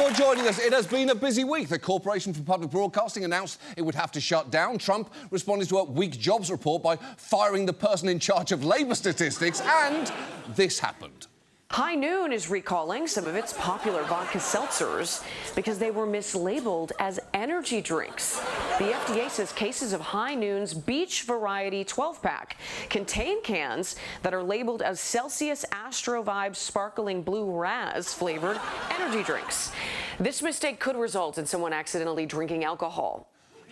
for joining us. It has been a busy week. The Corporation for Public Broadcasting announced it would have to shut down. Trump responded to a weak jobs report by firing the person in charge of labour statistics, and this happened. High Noon is recalling some of its popular vodka seltzers because they were mislabeled as energy drinks. The FDA says cases of High Noon's Beach Variety 12-pack contain cans that are labeled as Celsius Astro Vibes Sparkling Blue Raz flavored energy drinks. This mistake could result in someone accidentally drinking alcohol.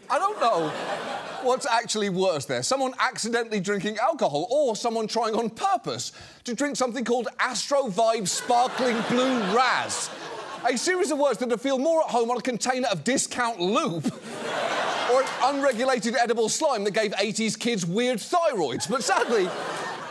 I don't know what's actually worse there. Someone accidentally drinking alcohol or someone trying on purpose to drink something called Astro Vibe Sparkling Blue Raz. A series of words that would feel more at home on a container of discount lube or an unregulated edible slime that gave 80s kids weird thyroids. But sadly,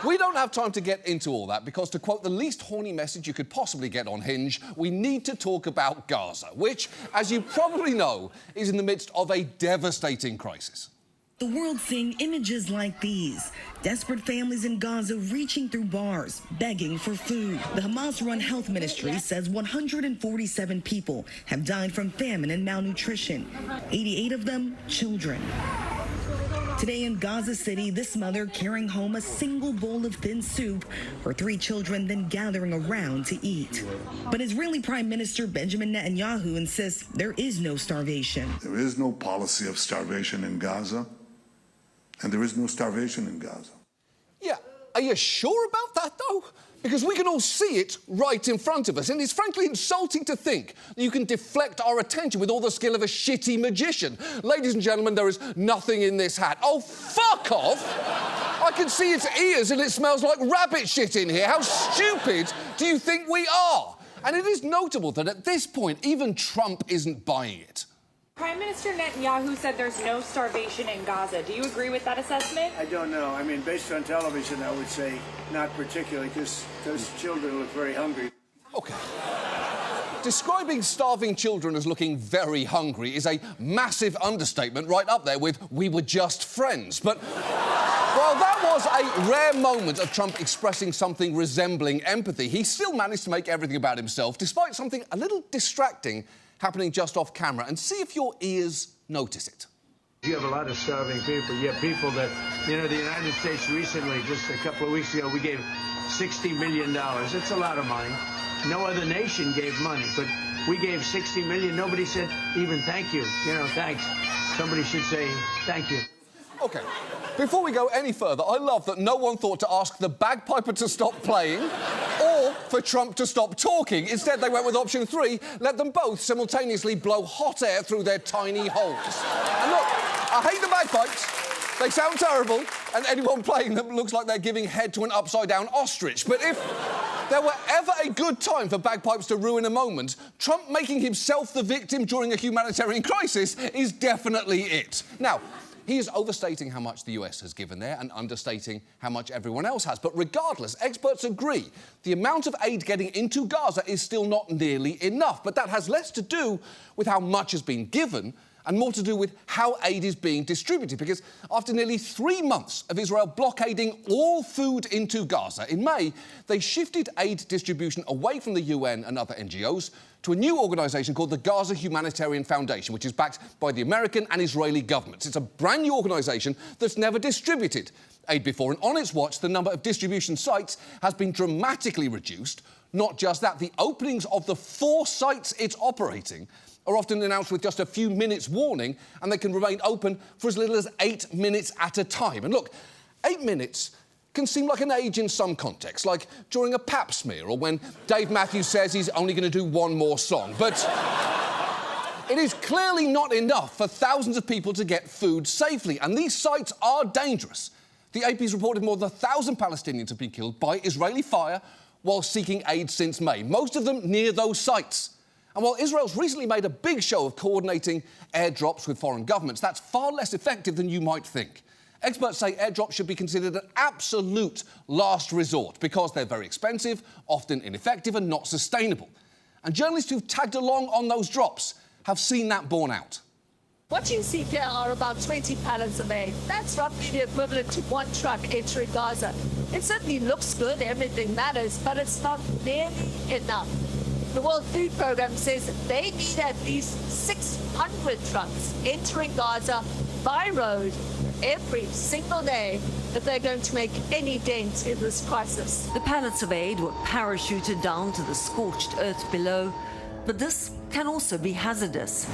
we don't have time to get into all that because, to quote the least horny message you could possibly get on Hinge, we need to talk about Gaza, which, as you probably know, is in the midst of a devastating crisis. The world seeing images like these. Desperate families in Gaza reaching through bars, begging for food. The Hamas-run health ministry says 147 people have died from famine and malnutrition, 88 of them children. Today in Gaza City, this mother carrying home a single bowl of thin soup, her 3 children then gathering around to eat. But Israeli Prime Minister Benjamin Netanyahu insists there is no starvation. There is no policy of starvation in Gaza, and there is no starvation in Gaza. Yeah, are you sure about that, though? Because we can all see it right in front of us, and it's frankly insulting to think that you can deflect our attention with all the skill of a shitty magician. Ladies and gentlemen, there is nothing in this hat. Oh, fuck off! I can see its ears and it smells like rabbit shit in here. How stupid do you think we are? And it is notable that at this point, even Trump isn't buying it. Prime Minister Netanyahu said there's no starvation in Gaza. Do you agree with that assessment? I don't know. I mean, based on television, I would say not particularly, because those children look very hungry. OK. Describing starving children as looking very hungry is a massive understatement right up there with "we were just friends." But while that was a rare moment of Trump expressing something resembling empathy, he still managed to make everything about himself, despite something a little distracting happening just off camera, and see if your ears notice it. You have a lot of starving people. You have people that, you know, the United States recently, just a couple of weeks ago, we gave $60 million. It's a lot of money. No other nation gave money, but we gave $60 million. Nobody said even thank you. You know, thanks. Somebody should say thank you. OK, before we go any further, I love that no one thought to ask the bagpiper to stop playing or for Trump to stop talking. Instead, they went with option 3, let them both simultaneously blow hot air through their tiny holes. And look, I hate the bagpipes. They sound terrible, and anyone playing them looks like they're giving head to an upside-down ostrich. But if there were ever a good time for bagpipes to ruin a moment, Trump making himself the victim during a humanitarian crisis is definitely it. Now, he is overstating how much the US has given there and understating how much everyone else has. But regardless, experts agree the amount of aid getting into Gaza is still not nearly enough. But that has less to do with how much has been given and more to do with how aid is being distributed. Because after nearly 3 months of Israel blockading all food into Gaza, in May, they shifted aid distribution away from the UN and other NGOs to a new organisation called the Gaza Humanitarian Foundation, which is backed by the American and Israeli governments. It's a brand new organisation that's never distributed aid before, and on its watch, the number of distribution sites has been dramatically reduced. Not just that, the openings of the 4 sites it's operating are often announced with just a few minutes' warning, and they can remain open for as little as 8 minutes at a time. And look, 8 minutes can seem like an age in some contexts, like during a pap smear or when Dave Matthews says he's only going to do one more song. But it is clearly not enough for thousands of people to get food safely, and these sites are dangerous. The AP's reported more than 1,000 Palestinians have been killed by Israeli fire while seeking aid since May, most of them near those sites. And while Israel's recently made a big show of coordinating airdrops with foreign governments, that's far less effective than you might think. Experts say airdrops should be considered an absolute last resort because they're very expensive, often ineffective and not sustainable. And journalists who've tagged along on those drops have seen that borne out. What you see here are about 20 pallets of aid. That's roughly the equivalent to 1 truck entering Gaza. It certainly looks good, everything matters, but it's not nearly enough. The World Food Programme says that they need at least 600 trucks entering Gaza by road every single day if they're going to make any dent in this crisis. The pallets of aid were parachuted down to the scorched earth below, but this can also be hazardous.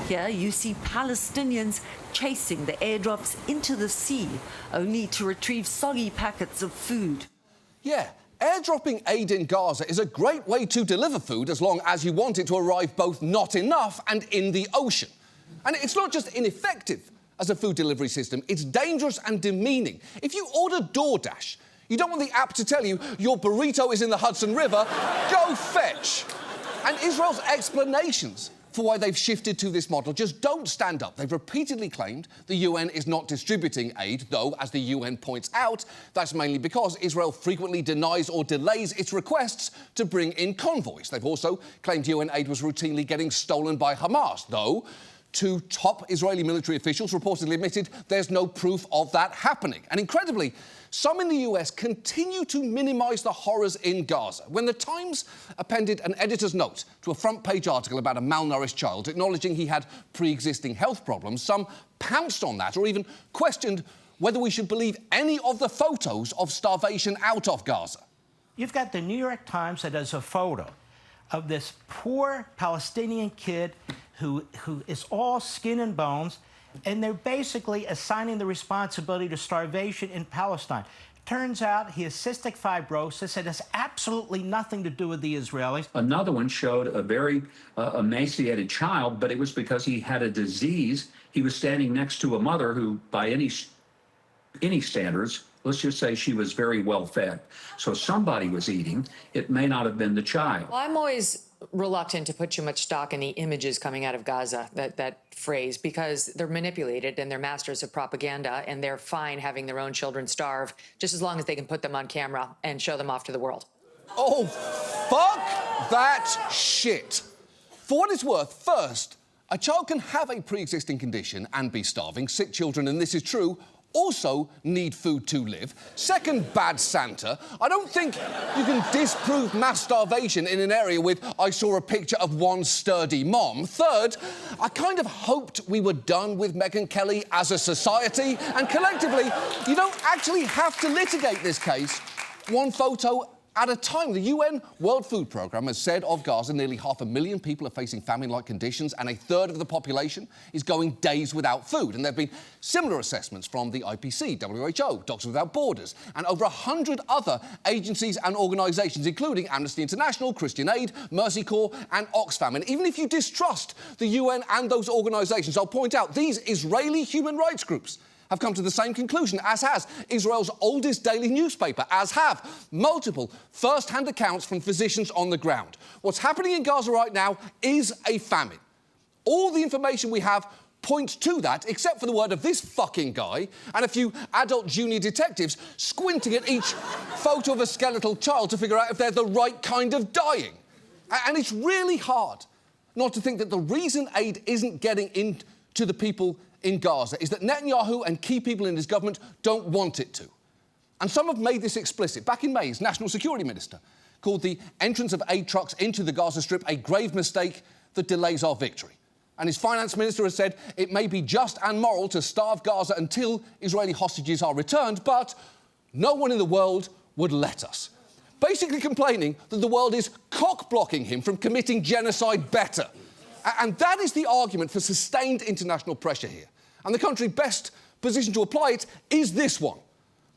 Here you see Palestinians chasing the airdrops into the sea, only to retrieve soggy packets of food. Yeah, airdropping aid in Gaza is a great way to deliver food as long as you want it to arrive both not enough and in the ocean. And it's not just ineffective as a food delivery system, it's dangerous and demeaning. If you order DoorDash, you don't want the app to tell you your burrito is in the Hudson River, go fetch. And Israel's explanations for why they've shifted to this model just don't stand up. They've repeatedly claimed the UN is not distributing aid, though, as the UN points out, that's mainly because Israel frequently denies or delays its requests to bring in convoys. They've also claimed UN aid was routinely getting stolen by Hamas, though two top Israeli military officials reportedly admitted there's no proof of that happening. And incredibly, some in the US continue to minimise the horrors in Gaza. When The Times appended an editor's note to a front-page article about a malnourished child, acknowledging he had pre-existing health problems, some pounced on that or even questioned whether we should believe any of the photos of starvation out of Gaza. You've got the New York Times that does a photo of this poor Palestinian kid who is all skin and bones, and they're basically assigning the responsibility to starvation in Palestine. Turns out he has cystic fibrosis. It has absolutely nothing to do with the Israelis. Another one showed a very emaciated child, but it was because he had a disease. He was standing next to a mother who, by any standards, let's just say she was very well fed. So somebody was eating. It may not have been the child. Well, I'm always reluctant to put too much stock in the images coming out of Gaza, that phrase, because they're manipulated and they're masters of propaganda, and they're fine having their own children starve just as long as they can put them on camera and show them off to the world. Oh, fuck that shit. For what it's worth, first, a child can have a pre-existing condition and be starving. Sick children, and this is true, also need food to live. Second, bad Santa, I don't think you can disprove mass starvation in an area with I saw a picture of one sturdy mom. Third, I kind of hoped we were done with Megyn Kelly as a society, and collectively, you don't actually have to litigate this case one photo at a time. The UN World Food Programme has said of Gaza nearly 500,000 people are facing famine-like conditions, and a third of the population is going days without food. And there have been similar assessments from the IPC, WHO, Doctors Without Borders, and over 100 other agencies and organisations, including Amnesty International, Christian Aid, Mercy Corps and Oxfam. And even if you distrust the UN and those organisations, I'll point out these Israeli human rights groups have come to the same conclusion, as has Israel's oldest daily newspaper, as have multiple first-hand accounts from physicians on the ground. What's happening in Gaza right now is a famine. All the information we have points to that, except for the word of this fucking guy and a few adult junior detectives squinting at each photo of a skeletal child to figure out if they're the right kind of dying. And it's really hard not to think that the reason aid isn't getting into the people in Gaza is that Netanyahu and key people in his government don't want it to. And some have made this explicit. Back in May, his national security minister called the entrance of aid trucks into the Gaza Strip a grave mistake that delays our victory. And his finance minister has said it may be just and moral to starve Gaza until Israeli hostages are returned, but no one in the world would let us. Basically complaining that the world is cock-blocking him from committing genocide better. And that is the argument for sustained international pressure here. And the country best positioned to apply it is this one.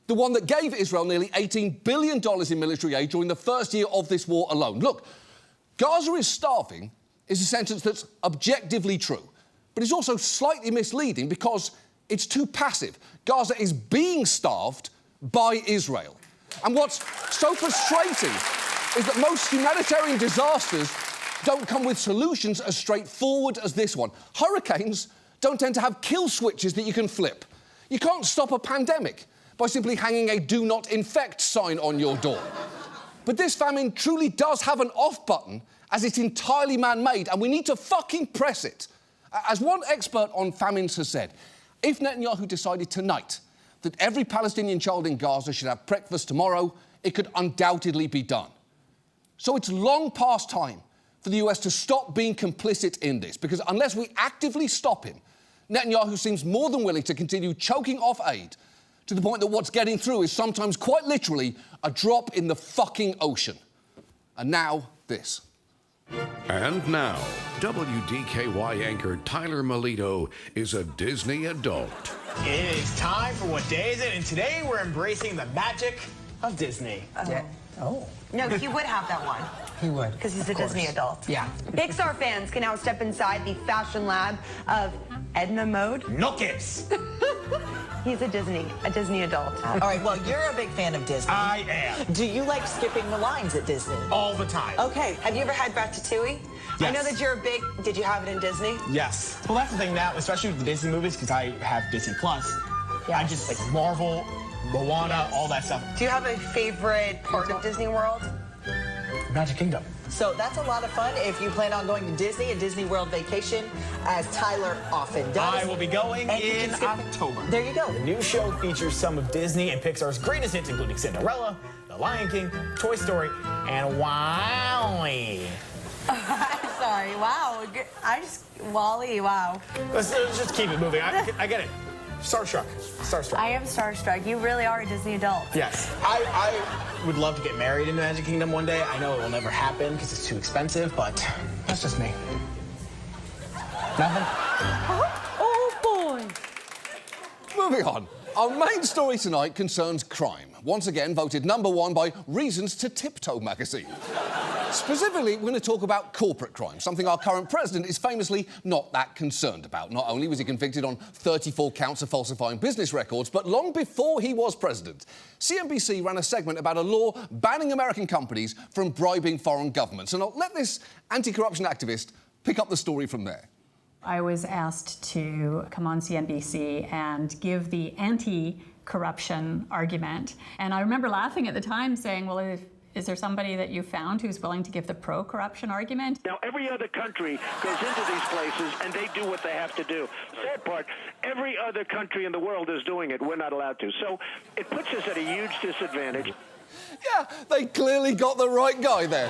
The one that gave Israel nearly $18 billion in military aid during the first year of this war alone. Look, Gaza is starving is a sentence that's objectively true, but it's also slightly misleading because it's too passive. Gaza is being starved by Israel. And what's so frustrating is that most humanitarian disasters don't come with solutions as straightforward as this one. Hurricanes don't tend to have kill switches that you can flip. You can't stop a pandemic by simply hanging a do not infect sign on your door. But this famine truly does have an off button, as it's entirely man-made, and we need to fucking press it. As one expert on famines has said, if Netanyahu decided tonight that every Palestinian child in Gaza should have breakfast tomorrow, it could undoubtedly be done. So it's long past time for the US to stop being complicit in this, because unless we actively stop him, Netanyahu seems more than willing to continue choking off aid to the point that what's getting through is sometimes quite literally a drop in the fucking ocean. And now, this. And now, WDKY anchor Tyler Melito is a Disney adult. It is time for What Day Is It? And today we're embracing the magic of Disney. Oh. No, he would have that one. He would. Because he's a Disney adult. Yeah. Pixar fans can now step inside the fashion lab of Edna Mode. No kids. He's a Disney adult. All right, well, you're a big fan of Disney. I am. Do you like skipping the lines at Disney? All the time. Okay, have you ever had Ratatouille? Yes. I know that you're a big, did you have it in Disney? Yes. Well, that's the thing now, especially with the Disney movies, because I have Disney Plus. I just like Marvel, Moana, all that stuff. Do you have a favorite part of Disney World? Magic Kingdom. So that's a lot of fun if you plan on going to Disney, a Disney World vacation, as Tyler often does. I will be going And you in can skip- October. There you go. The new show features some of Disney and Pixar's greatest hits, including Cinderella, The Lion King, Toy Story, and WALL-E. Sorry, wow. WALL-E, wow. Let's just keep it moving. I get it. Starstruck. I am starstruck. You really are a Disney adult. Yes. I would love to get married in the Magic Kingdom one day. I know it will never happen because it's too expensive, but that's just me. Nothing? Oh, boy. Moving on. Our main story tonight concerns crime. Once again, voted #1 by Reasons to Tiptoe magazine. Specifically, we're going to talk about corporate crime, something our current president is famously not that concerned about. Not only was he convicted on 34 counts of falsifying business records, but long before he was president, CNBC ran a segment about a law banning American companies from bribing foreign governments. And I'll let this anti-corruption activist pick up the story from there. I was asked to come on CNBC and give the anti-corruption argument. And I remember laughing at the time, saying, well, is there somebody that you found who's willing to give the pro-corruption argument? Now, every other country goes into these places and they do what they have to do. Sad part, every other country in the world is doing it. We're not allowed to. So it puts us at a huge disadvantage. Yeah, they clearly got the right guy there.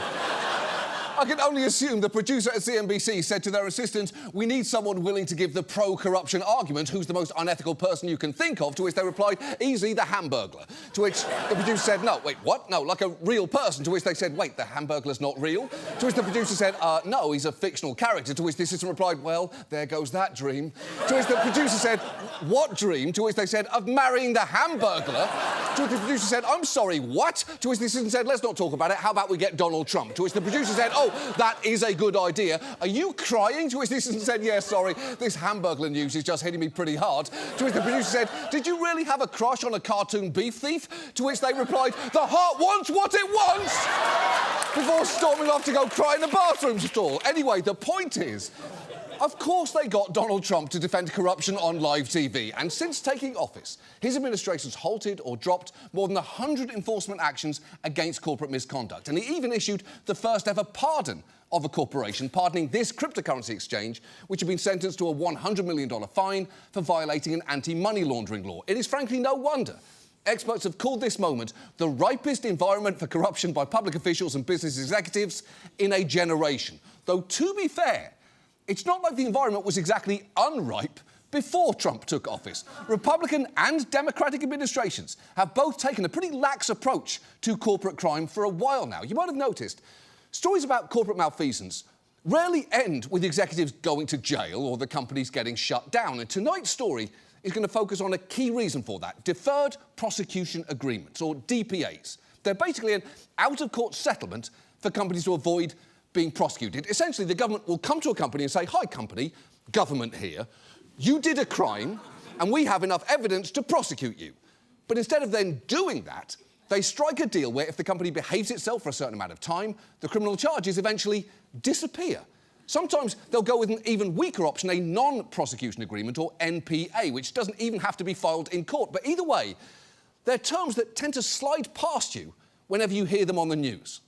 I can only assume the producer at CNBC said to their assistant, we need someone willing to give the pro-corruption argument. Who's the most unethical person you can think of? To which they replied, easy, the Hamburglar. To which the producer said, no, wait, what? No, like a real person. To which they said, wait, the Hamburglar's not real? To which the producer said, no, he's a fictional character. To which the assistant replied, well, there goes that dream. To which the producer said, what dream? To which they said, of marrying the Hamburglar. To which the producer said, I'm sorry, what? To which the assistant said, let's not talk about it. How about we get Donald Trump? To which the producer said, oh, that is a good idea. Are you crying? To which the assistant said, yeah, sorry, this Hamburglar news is just hitting me pretty hard. To which the producer said, did you really have a crush on a cartoon beef thief? To which they replied, the heart wants what it wants! Before storming off to go cry in the bathroom stall. Anyway, the point is, of course they got Donald Trump to defend corruption on live TV. And since taking office, his administration's halted or dropped more than 100 enforcement actions against corporate misconduct. And he even issued the first ever pardon of a corporation, pardoning this cryptocurrency exchange, which had been sentenced to a $100 million fine for violating an anti-money laundering law. It is frankly no wonder experts have called this moment the ripest environment for corruption by public officials and business executives in a generation. Though, to be fair, it's not like the environment was exactly unripe before Trump took office. Republican and Democratic administrations have both taken a pretty lax approach to corporate crime for a while now. You might have noticed, stories about corporate malfeasance rarely end with executives going to jail or the companies getting shut down. And tonight's story is going to focus on a key reason for that: Deferred Prosecution Agreements, or DPAs. They're basically an out-of-court settlement for companies to avoid being prosecuted. Essentially, the government will come to a company and say, hi, company, government here, you did a crime, and we have enough evidence to prosecute you. But instead of then doing that, they strike a deal where if the company behaves itself for a certain amount of time, the criminal charges eventually disappear. Sometimes they'll go with an even weaker option, a non-prosecution agreement, or NPA, which doesn't even have to be filed in court. But either way, they're terms that tend to slide past you whenever you hear them on the news.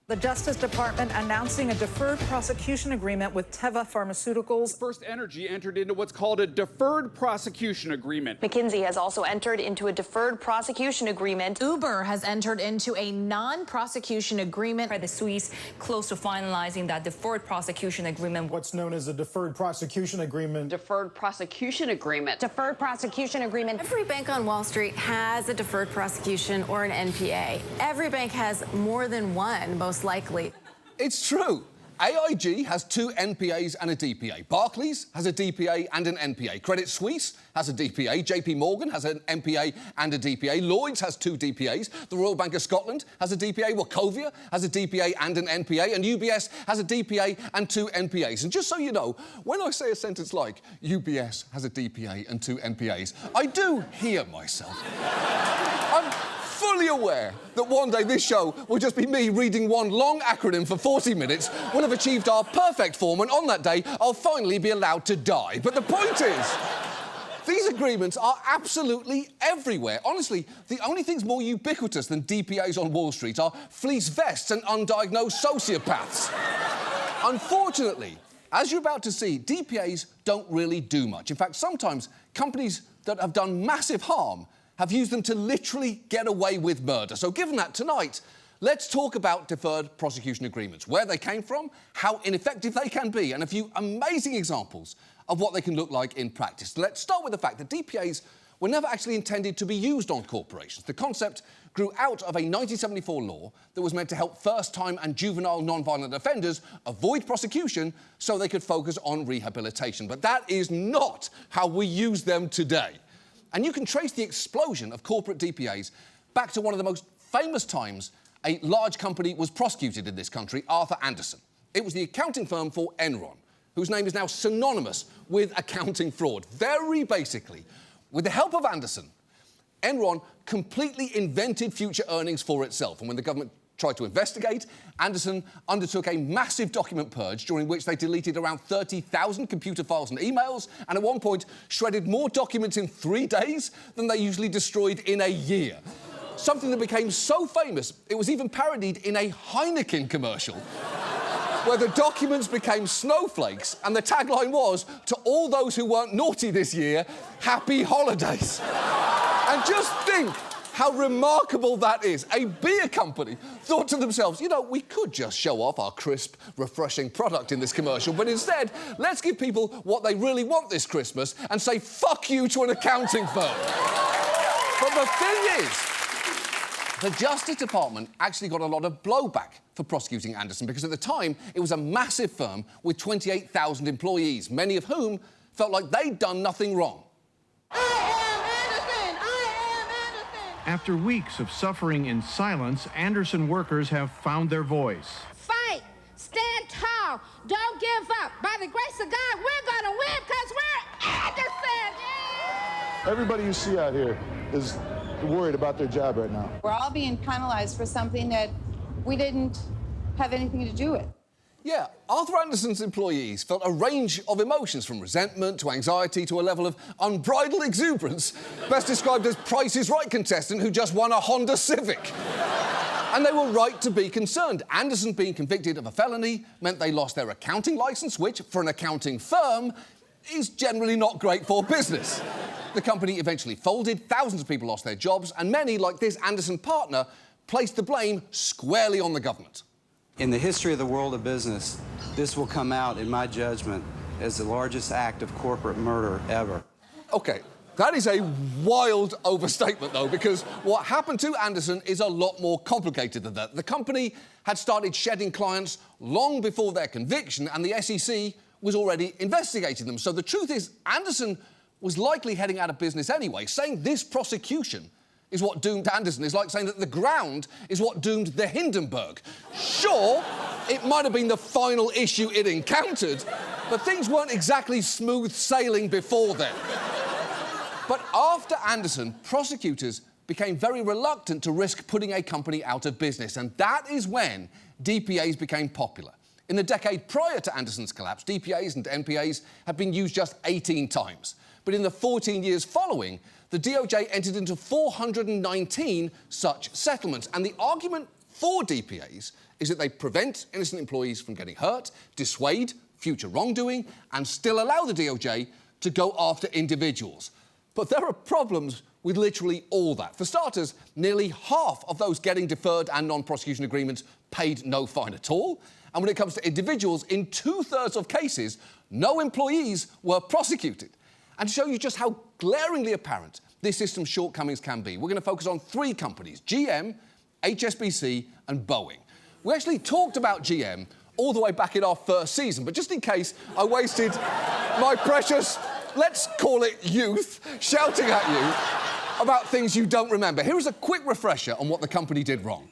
The Justice Department announcing a deferred prosecution agreement with Teva Pharmaceuticals. First Energy entered into what's called a deferred prosecution agreement. McKinsey has also entered into a deferred prosecution agreement. Uber has entered into a non-prosecution agreement. Credit Suisse close to finalizing that deferred prosecution agreement. What's known as a deferred prosecution agreement. Deferred prosecution agreement. Deferred prosecution agreement. Every bank on Wall Street has a deferred prosecution or an NPA. Every bank has more than one, most likely. It's true. AIG has 2 NPAs and a DPA. Barclays has a DPA and an NPA. Credit Suisse has a DPA. JP Morgan has an NPA and a DPA. Lloyds has 2 DPAs. The Royal Bank of Scotland has a DPA. Wachovia has a DPA and an NPA. And UBS has a DPA and 2 NPAs. And just so you know, when I say a sentence like, UBS has a DPA and 2 NPAs, I do hear myself. I'm fully aware that one day this show will just be me reading one long acronym for 40 minutes. We'll have achieved our perfect form, and on that day, I'll finally be allowed to die. But the point is, these agreements are absolutely everywhere. Honestly, the only things more ubiquitous than DPAs on Wall Street are fleece vests and undiagnosed sociopaths. Unfortunately, as you're about to see, DPAs don't really do much. In fact, sometimes companies that have done massive harm have used them to literally get away with murder. So given that, tonight, let's talk about deferred prosecution agreements, where they came from, how ineffective they can be, and a few amazing examples of what they can look like in practice. Let's start with the fact that DPAs were never actually intended to be used on corporations. The concept grew out of a 1974 law that was meant to help first-time and juvenile non-violent offenders avoid prosecution so they could focus on rehabilitation. But that is not how we use them today. And you can trace the explosion of corporate DPAs back to one of the most famous times a large company was prosecuted in this country, Arthur Andersen. It was the accounting firm for Enron, whose name is now synonymous with accounting fraud. Very basically, with the help of Andersen, Enron completely invented future earnings for itself. And when the government tried to investigate, Andersen undertook a massive document purge during which they deleted around 30,000 computer files and emails, and at one point shredded more documents in 3 days than they usually destroyed in a year. Something that became so famous, it was even parodied in a Heineken commercial, where the documents became snowflakes, and the tagline was, "To all those who weren't naughty this year, happy holidays." And just think how remarkable that is. A beer company thought to themselves, you know, we could just show off our crisp, refreshing product in this commercial, but instead, let's give people what they really want this Christmas and say fuck you to an accounting firm. But the thing is, the Justice Department actually got a lot of blowback for prosecuting Andersen because at the time, it was a massive firm with 28,000 employees, many of whom felt like they'd done nothing wrong. After weeks of suffering in silence, Andersen workers have found their voice. Fight, stand tall, don't give up. By the grace of God, we're gonna win because we're Andersen. Everybody you see out here is worried about their job right now. We're all being penalized for something that we didn't have anything to do with. Yeah, Arthur Andersen's employees felt a range of emotions, from resentment to anxiety to a level of unbridled exuberance, best described as Price is Right contestant who just won a Honda Civic. And they were right to be concerned. Andersen being convicted of a felony meant they lost their accounting licence, which, for an accounting firm, is generally not great for business. The company eventually folded, thousands of people lost their jobs, and many, like this Andersen partner, placed the blame squarely on the government. In the history of the world of business, this will come out, in my judgment, as the largest act of corporate murder ever. OK, that is a wild overstatement, though, because what happened to Andersen is a lot more complicated than that. The company had started shedding clients long before their conviction, and the SEC was already investigating them. So the truth is, Andersen was likely heading out of business anyway. Saying this prosecution is what doomed Andersen is like saying that the ground is what doomed the Hindenburg. Sure, it might have been the final issue it encountered, but things weren't exactly smooth sailing before then. But after Andersen, prosecutors became very reluctant to risk putting a company out of business, and that is when DPAs became popular. In the decade prior to Andersen's collapse, DPAs and NPAs had been used just 18 times. But in the 14 years following, the DOJ entered into 419 such settlements. And the argument for DPAs is that they prevent innocent employees from getting hurt, dissuade future wrongdoing, and still allow the DOJ to go after individuals. But there are problems with literally all that. For starters, nearly half of those getting deferred and non-prosecution agreements paid no fine at all. And when it comes to individuals, in 2/3 of cases, no employees were prosecuted. And to show you just how glaringly apparent this system's shortcomings can be, we're going to focus on 3 companies: GM, HSBC, and Boeing. We actually talked about GM all the way back in our first season, but just in case I wasted my precious, let's call it youth, shouting at you about things you don't remember, here is a quick refresher on what the company did wrong.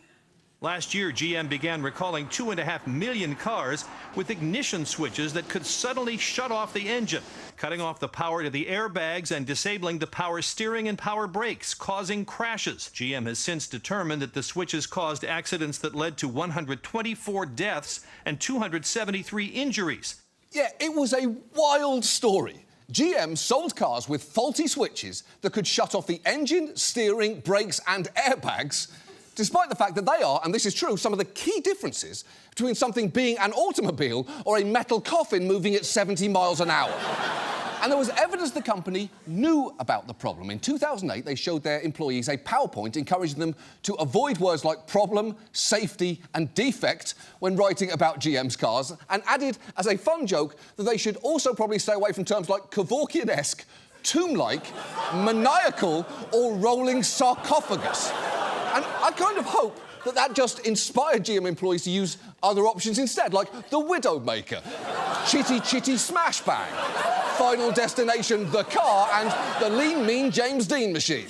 Last year, GM began recalling 2.5 million cars with ignition switches that could suddenly shut off the engine, cutting off the power to the airbags and disabling the power steering and power brakes, causing crashes. GM has since determined that the switches caused accidents that led to 124 deaths and 273 injuries. Yeah, it was a wild story. GM sold cars with faulty switches that could shut off the engine, steering, brakes, and airbags, despite the fact that they are, and this is true, some of the key differences between something being an automobile or a metal coffin moving at 70 miles an hour. And there was evidence the company knew about the problem. In 2008, they showed their employees a PowerPoint encouraging them to avoid words like problem, safety, and defect when writing about GM's cars, and added as a fun joke that they should also probably stay away from terms like Kevorkian-esque, tomb-like, maniacal, or rolling sarcophagus. And I kind of hope that just inspired GM employees to use other options instead, like the Widowmaker, Chitty Chitty Smash Bang, Final Destination The Car, and the Lean Mean James Dean Machine.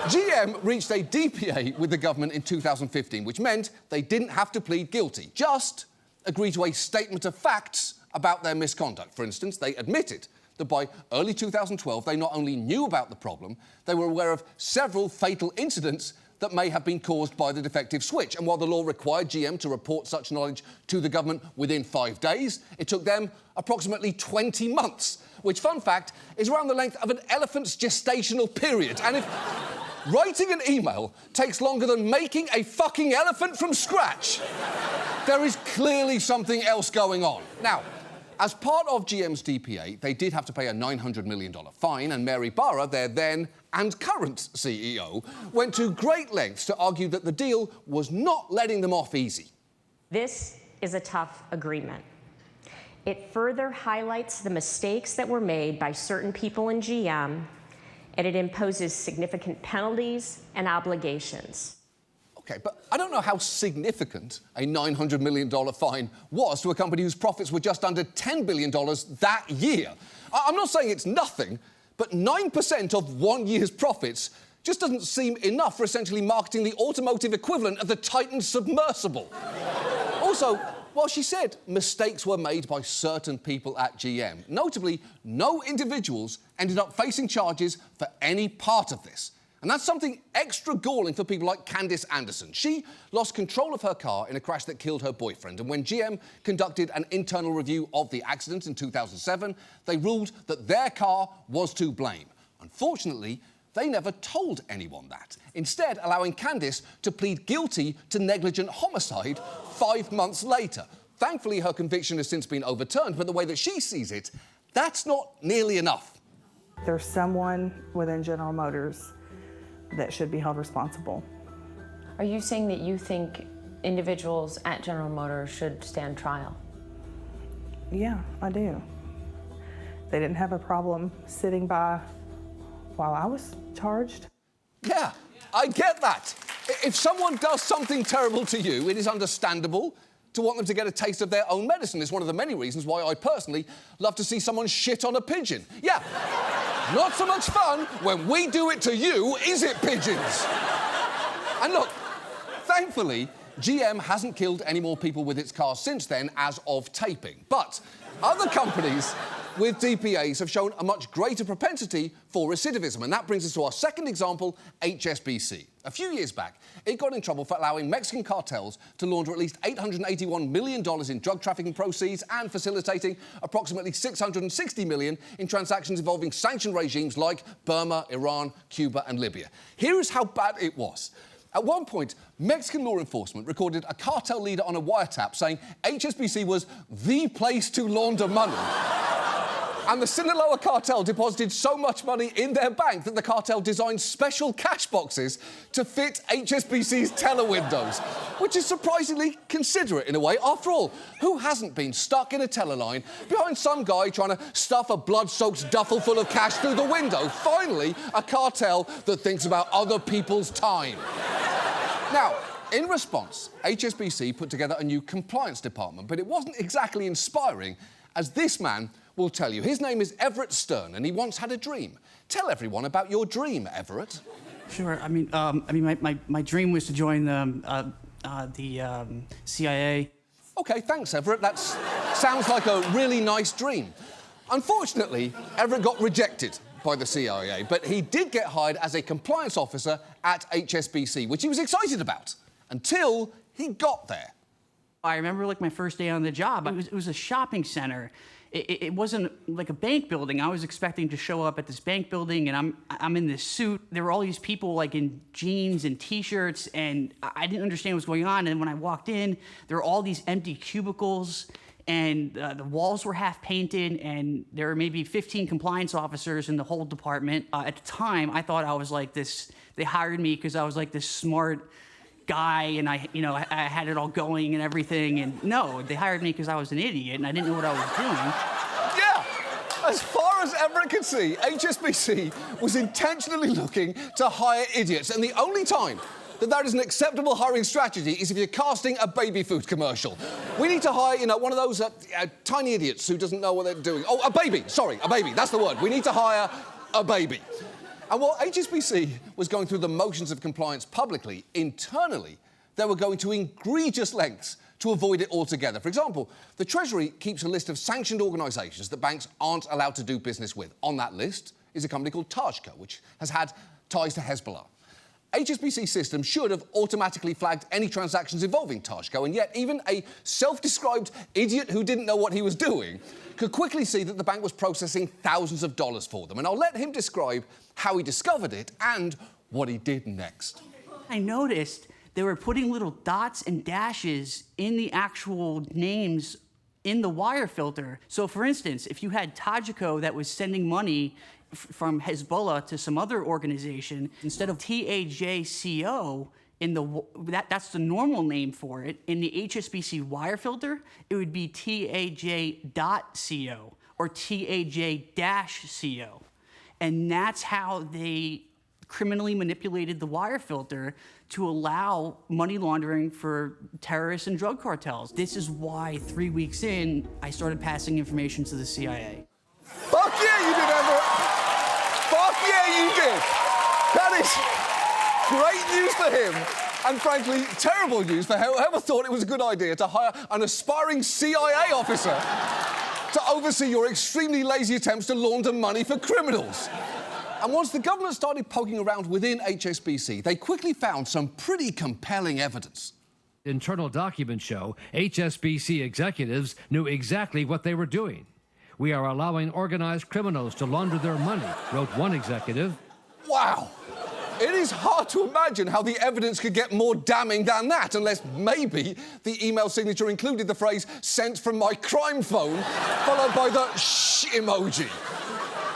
GM reached a DPA with the government in 2015, which meant they didn't have to plead guilty, just agree to a statement of facts about their misconduct. For instance, they admitted that by early 2012, they not only knew about the problem, they were aware of several fatal incidents that may have been caused by the defective switch. And while the law required GM to report such knowledge to the government within 5 days, it took them approximately 20 months, which, fun fact, is around the length of an elephant's gestational period. And if writing an email takes longer than making a fucking elephant from scratch, there is clearly something else going on. Now, as part of GM's DPA, they did have to pay a $900 million fine, and Mary Barra, their then and current CEO, went to great lengths to argue that the deal was not letting them off easy. This is a tough agreement. It further highlights the mistakes that were made by certain people in GM, and it imposes significant penalties and obligations. OK, but I don't know how significant a $900 million fine was to a company whose profits were just under $10 billion that year. I'm not saying it's nothing, but 9% of 1 year's profits just doesn't seem enough for essentially marketing the automotive equivalent of the Titan submersible. Also, while she said mistakes were made by certain people at GM, notably, no individuals ended up facing charges for any part of this. And that's something extra galling for people like Candice Anderson. She lost control of her car in a crash that killed her boyfriend. And when GM conducted an internal review of the accident in 2007, they ruled that their car was to blame. Unfortunately, they never told anyone that, instead allowing Candice to plead guilty to negligent homicide 5 months later. Thankfully, her conviction has since been overturned, but the way that she sees it, that's not nearly enough. There's someone within General Motors that should be held responsible. Are you saying that you think individuals at General Motors should stand trial? Yeah, I do. They didn't have a problem sitting by while I was charged. Yeah, I get that. If someone does something terrible to you, it is understandable to want them to get a taste of their own medicine. It's one of the many reasons why I personally love to see someone shit on a pigeon. Yeah, not so much fun when we do it to you, is it, pigeons? And look, thankfully, GM hasn't killed any more people with its cars since then as of taping. But other companies with DPAs have shown a much greater propensity for recidivism. And that brings us to our second example, HSBC. A few years back, it got in trouble for allowing Mexican cartels to launder at least $881 million in drug trafficking proceeds and facilitating approximately $660 million in transactions involving sanctioned regimes like Burma, Iran, Cuba, and Libya. Here is how bad it was. At one point, Mexican law enforcement recorded a cartel leader on a wiretap saying HSBC was the place to launder money. And the Sinaloa cartel deposited so much money in their bank that the cartel designed special cash boxes to fit HSBC's teller windows, which is surprisingly considerate in a way. After all, who hasn't been stuck in a teller line behind some guy trying to stuff a blood-soaked duffel full of cash through the window? Finally, a cartel that thinks about other people's time. Now, in response, HSBC put together a new compliance department, but it wasn't exactly inspiring, as this man will tell you. His name is Everett Stern, and he once had a dream. Tell everyone about your dream, Everett. Sure. My dream was to join the CIA. OK, thanks, Everett. That sounds like a really nice dream. Unfortunately, Everett got rejected by the CIA, but he did get hired as a compliance officer at HSBC, which he was excited about, until he got there. I remember, like, my first day on the job. It was a shopping center. It wasn't like a bank building. I was expecting to show up at this bank building, and I'm in this suit. There were all these people, like, in jeans and T-shirts, and I didn't understand what was going on. And when I walked in, there were all these empty cubicles, and the walls were half painted, and there were maybe 15 compliance officers in the whole department. At the time, I thought I was like this. They hired me because I was like this smart guy, and I had it all going and everything. And no, they hired me because I was an idiot and I didn't know what I was doing. Yeah, as far as Everett could see, HSBC was intentionally looking to hire idiots, and the only time that is an acceptable hiring strategy is if you're casting a baby food commercial. We need to hire, one of those tiny idiots who doesn't know what they're doing. Oh, a baby. Sorry, a baby. That's the word. We need to hire a baby. And while HSBC was going through the motions of compliance publicly, internally, they were going to egregious lengths to avoid it altogether. For example, the Treasury keeps a list of sanctioned organisations that banks aren't allowed to do business with. On that list is a company called Tajka, which has had ties to Hezbollah. HSBC's system should have automatically flagged any transactions involving Tajka, and yet even a self-described idiot who didn't know what he was doing could quickly see that the bank was processing thousands of dollars for them. And I'll let him describe how he discovered it and what he did next. I noticed they were putting little dots and dashes in the actual names in the wire filter. So, for instance, if you had Tajiko that was sending money from Hezbollah to some other organization, instead of TAJCO, that's the normal name for it, in the HSBC wire filter, it would be TAJ.CO or TAJ-CO. And that's how they criminally manipulated the wire filter to allow money laundering for terrorists and drug cartels. This is why 3 weeks in, I started passing information to the CIA. Fuck yeah, you did, Everett! Fuck yeah, you did! That is great news for him, and frankly, terrible news for whoever thought it was a good idea to hire an aspiring CIA officer to oversee your extremely lazy attempts to launder money for criminals. And once the government started poking around within HSBC, they quickly found some pretty compelling evidence. Internal documents show HSBC executives knew exactly what they were doing. We are allowing organized criminals to launder their money, wrote one executive. Wow. It is hard to imagine how the evidence could get more damning than that, unless maybe the email signature included the phrase, "sent from my crime phone," followed by the shh emoji.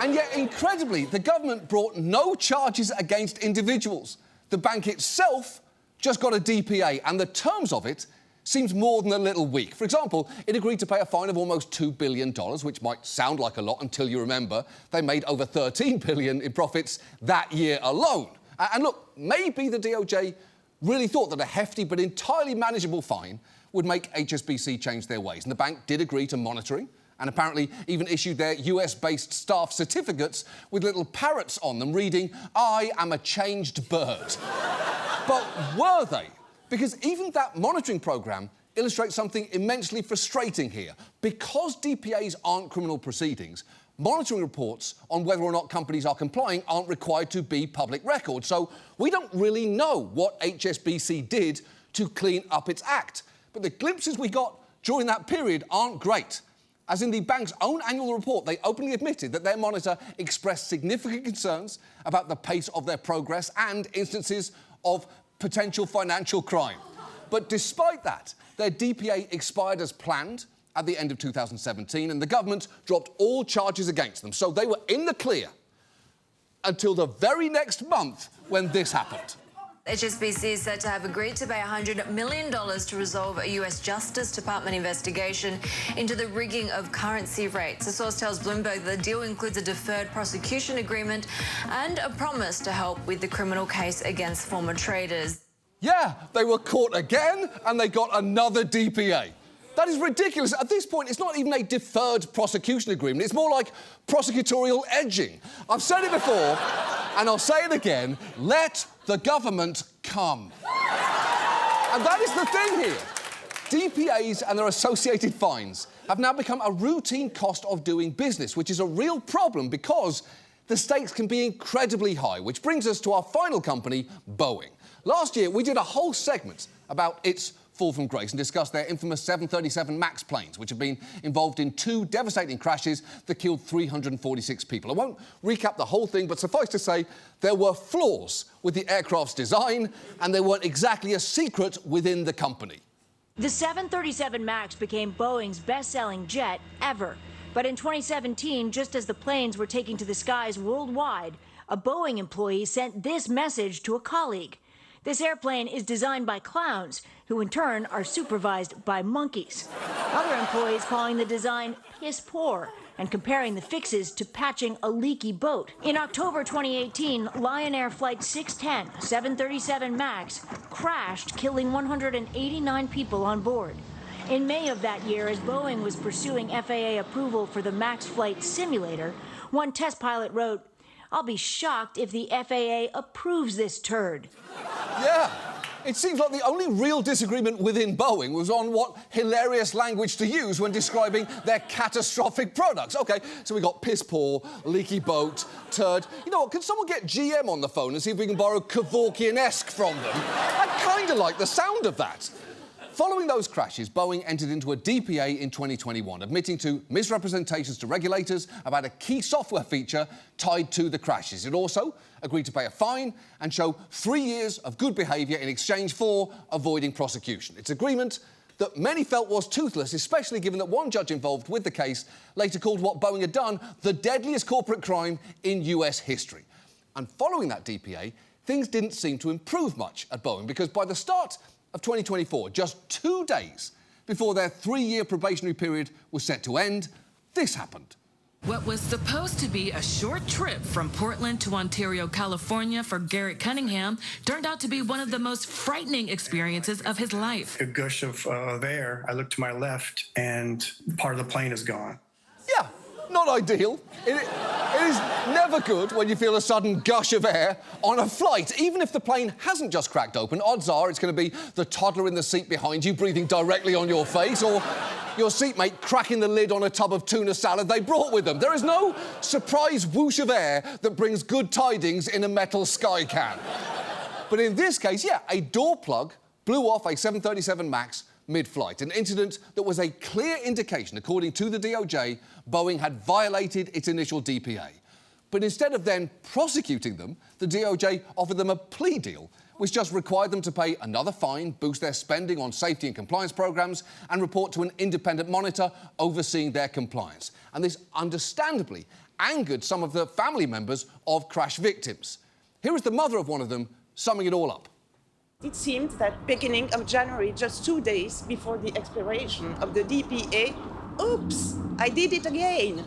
And yet, incredibly, the government brought no charges against individuals. The bank itself just got a DPA, and the terms of it seems more than a little weak. For example, it agreed to pay a fine of almost $2 billion, which might sound like a lot until you remember they made over $13 billion in profits that year alone. And look, maybe the DOJ really thought that a hefty but entirely manageable fine would make HSBC change their ways. And the bank did agree to monitoring, and apparently even issued their US-based staff certificates with little parrots on them reading, "I am a changed bird." But were they? Because even that monitoring programme illustrates something immensely frustrating here. Because DPAs aren't criminal proceedings, monitoring reports on whether or not companies are complying aren't required to be public record. So we don't really know what HSBC did to clean up its act. But the glimpses we got during that period aren't great. As in the bank's own annual report, they openly admitted that their monitor expressed significant concerns about the pace of their progress and instances of potential financial crime. But despite that, their DPA expired as planned at the end of 2017, and the government dropped all charges against them. So they were in the clear until the very next month when this happened. HSBC is said to have agreed to pay $100 million to resolve a U.S. Justice Department investigation into the rigging of currency rates. A source tells Bloomberg the deal includes a deferred prosecution agreement and a promise to help with the criminal case against former traders. Yeah, they were caught again and they got another DPA. That is ridiculous. At this point, it's not even a deferred prosecution agreement. It's more like prosecutorial edging. I've said it before, and I'll say it again. Let the government come. And that is the thing here. DPAs and their associated fines have now become a routine cost of doing business, which is a real problem because the stakes can be incredibly high, which brings us to our final company, Boeing. Last year, we did a whole segment about its fall from grace and discussed their infamous 737 MAX planes, which have been involved in 2 devastating crashes that killed 346 people. I won't recap the whole thing, but suffice to say, there were flaws with the aircraft's design, and they weren't exactly a secret within the company. The 737 MAX became Boeing's best-selling jet ever. But in 2017, just as the planes were taking to the skies worldwide, a Boeing employee sent this message to a colleague. This airplane is designed by clowns, who in turn are supervised by monkeys. Other employees calling the design piss poor and comparing the fixes to patching a leaky boat. In October 2018, Lion Air Flight 610, 737 MAX, crashed, killing 189 people on board. In May of that year, as Boeing was pursuing FAA approval for the MAX flight simulator, one test pilot wrote, "I'll be shocked if the FAA approves this turd." Yeah, it seems like the only real disagreement within Boeing was on what hilarious language to use when describing their catastrophic products. OK, so we got piss poor, leaky boat, turd. You know what, can someone get GM on the phone and see if we can borrow Kevorkian-esque from them? I kind of like the sound of that. Following those crashes, Boeing entered into a DPA in 2021, admitting to misrepresentations to regulators about a key software feature tied to the crashes. It also agreed to pay a fine and show 3 years of good behaviour in exchange for avoiding prosecution. It's agreement that many felt was toothless, especially given that one judge involved with the case later called what Boeing had done the deadliest corporate crime in US history. And following that DPA, things didn't seem to improve much at Boeing, because by the start of 2024, just 2 days before their 3-year probationary period was set to end, this happened. What was supposed to be a short trip from Portland to Ontario, California for Garrett Cunningham turned out to be one of the most frightening experiences of his life. A gush of air. I look to my left, and part of the plane is gone. Yeah, not ideal. It is never good when you feel a sudden gush of air on a flight. Even if the plane hasn't just cracked open, odds are it's going to be the toddler in the seat behind you breathing directly on your face, or your seatmate cracking the lid on a tub of tuna salad they brought with them. There is no surprise whoosh of air that brings good tidings in a metal sky can. But in this case, yeah, a door plug blew off a 737 MAX mid-flight, an incident that was a clear indication, according to the DOJ, Boeing had violated its initial DPA. But instead of then prosecuting them, the DOJ offered them a plea deal, which just required them to pay another fine, boost their spending on safety and compliance programs, and report to an independent monitor overseeing their compliance. And this understandably angered some of the family members of crash victims. Here is the mother of one of them summing it all up. It seemed that beginning of January, just 2 days before the expiration of the DPA, oops, I did it again.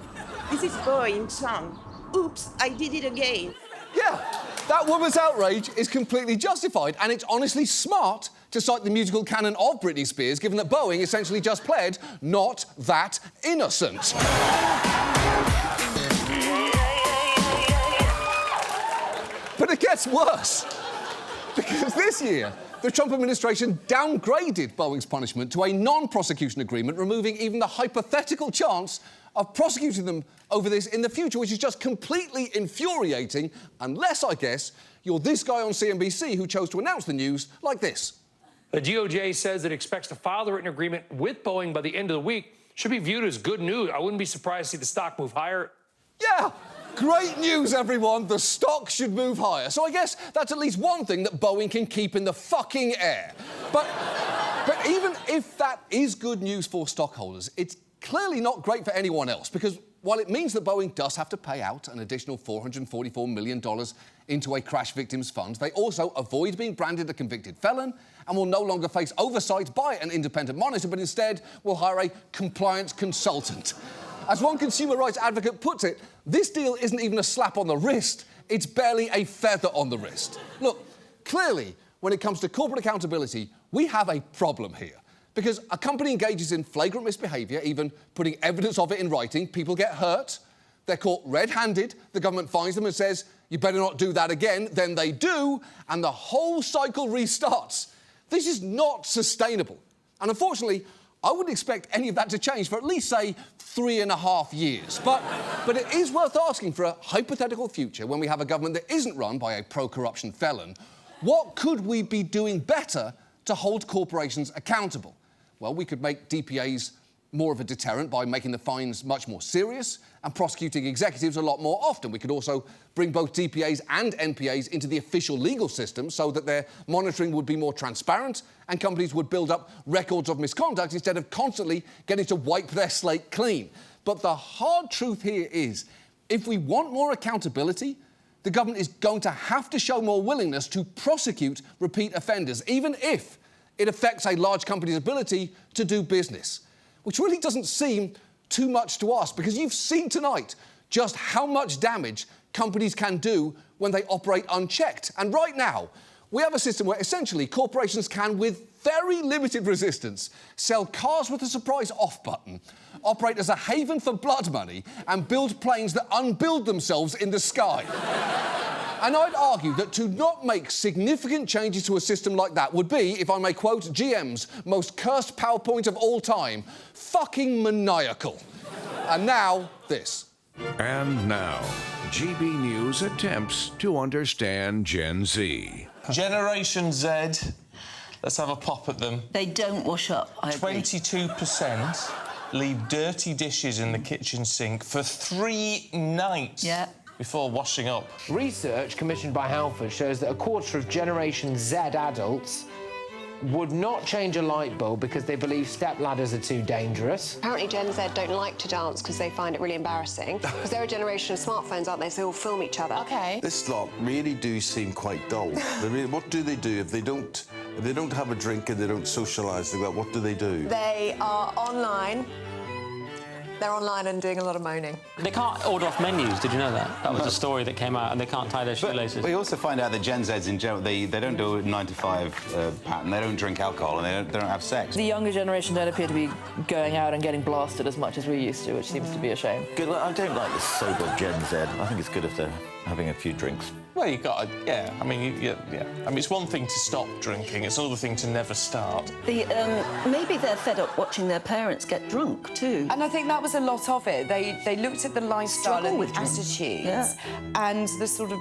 This is Boeing's song. Oops, I did it again. Yeah, that woman's outrage is completely justified, and it's honestly smart to cite the musical canon of Britney Spears, given that Boeing essentially just pled not that innocent. But it gets worse. Because this year, the Trump administration downgraded Boeing's punishment to a non-prosecution agreement, removing even the hypothetical chance of prosecuting them over this in the future, which is just completely infuriating, unless, I guess, you're this guy on CNBC who chose to announce the news like this. The DOJ says it expects to file the written agreement with Boeing by the end of the week. Should be viewed as good news. I wouldn't be surprised to see the stock move higher. Yeah, Great news, everyone. The stock should move higher. So I guess that's at least one thing that Boeing can keep in the fucking air. But even if that is good news for stockholders, it's clearly not great for anyone else, because while it means that Boeing does have to pay out an additional $444 million into a crash victims fund, they also avoid being branded a convicted felon and will no longer face oversight by an independent monitor, but instead will hire a compliance consultant. As one consumer rights advocate puts it, this deal isn't even a slap on the wrist, it's barely a feather on the wrist. Look, clearly, when it comes to corporate accountability, we have a problem here. Because a company engages in flagrant misbehaviour, even putting evidence of it in writing, people get hurt, they're caught red-handed, the government fines them and says, you better not do that again, then they do, and the whole cycle restarts. This is not sustainable. And unfortunately, I wouldn't expect any of that to change for at least, say, 3.5 years. But it is worth asking for a hypothetical future when we have a government that isn't run by a pro-corruption felon. What could we be doing better to hold corporations accountable? Well, we could make DPAs more of a deterrent by making the fines much more serious and prosecuting executives a lot more often. We could also bring both DPAs and NPAs into the official legal system so that their monitoring would be more transparent and companies would build up records of misconduct instead of constantly getting to wipe their slate clean. But the hard truth here is, if we want more accountability, the government is going to have to show more willingness to prosecute repeat offenders, even if it affects a large company's ability to do business. Which really doesn't seem too much to ask, because you've seen tonight just how much damage companies can do when they operate unchecked. And right now, we have a system where essentially corporations can, with very limited resistance, sell cars with a surprise off button, operate as a haven for blood money, and build planes that unbuild themselves in the sky. And I'd argue that to not make significant changes to a system like that would be, if I may quote GM's most cursed PowerPoint of all time, fucking maniacal. And now, this. And now, GB News attempts to understand Gen Z. Generation Z, let's have a pop at them. They don't wash up, I agree. 22% leave dirty dishes in the kitchen sink for 3 nights. Yeah. Before washing up. Research commissioned by Halford shows that a quarter of Generation Z adults would not change a light bulb because they believe step ladders are too dangerous. Apparently Gen Z don't like to dance because they find it really embarrassing. Because they're a generation of smartphones, aren't they? So they all film each other. OK. This lot really do seem quite dull. What do they do if they don't have a drink and they don't socialise? What do they do? They are online. They're online and doing a lot of moaning. They can't order off menus, did you know that? That was a story that came out, and they can't tie their shoelaces. We also find out that Gen Zs in general, they don't do a 9 to 5 pattern, they don't drink alcohol, and they don't have sex. The younger generation don't appear to be going out and getting blasted as much as we used to, which seems to be a shame. Good. I don't like the sober Gen Z. I think it's good if they're having a few drinks. Well, you got to, yeah. I mean, yeah. I mean, it's one thing to stop drinking, it's another thing to never start. Maybe they're fed up watching their parents get drunk, too. And I think that was a lot of it. They looked at the lifestyle and the attitudes and the sort of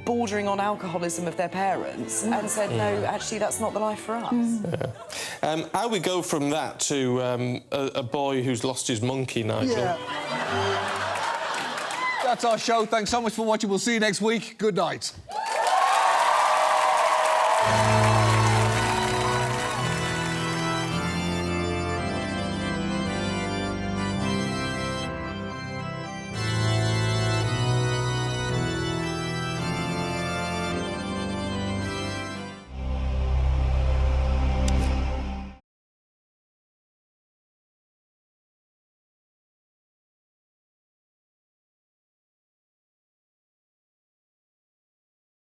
bordering on alcoholism of their parents and said, no, actually, that's not the life for us. Yeah. How we go from that to a boy who's lost his monkey, Nigel? That's our show. Thanks so much for watching. We'll see you next week. Good night.